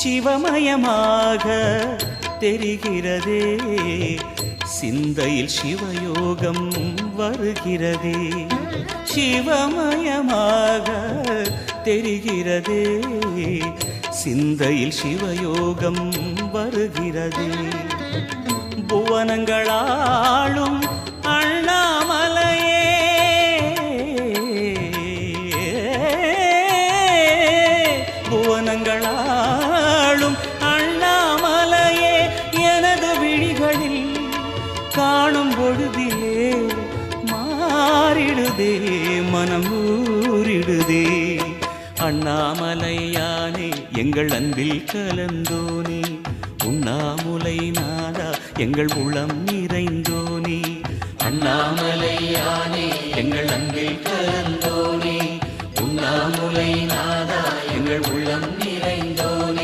சிவமயமாக தெரிகிறதே, சிந்தையில் சிவயோகம் வருகிறதே. சிவமயமாக தெரிகிறதே, சிந்தையில் சிவயோகம் வருகிறதே. புவனங்களாளும் அண்ணாமலையே, புவனங்களாளும் அண்ணாமலையே, எனது விழிகளில் காணும் பொழுதிலே மாறிடுதே, மனம் ஊறிடுதே. அண்ணாமலையானே எங்கள் அன்பில் கலந்தோனே, உண்ணாமுலை நாதா எங்கள் உளம் நிறைந்தோனே. அண்ணாமலையானே எங்கள் அன்பில் கலந்தோனே, உண்ணாமுலை நாதா எங்கள் உள்ளம்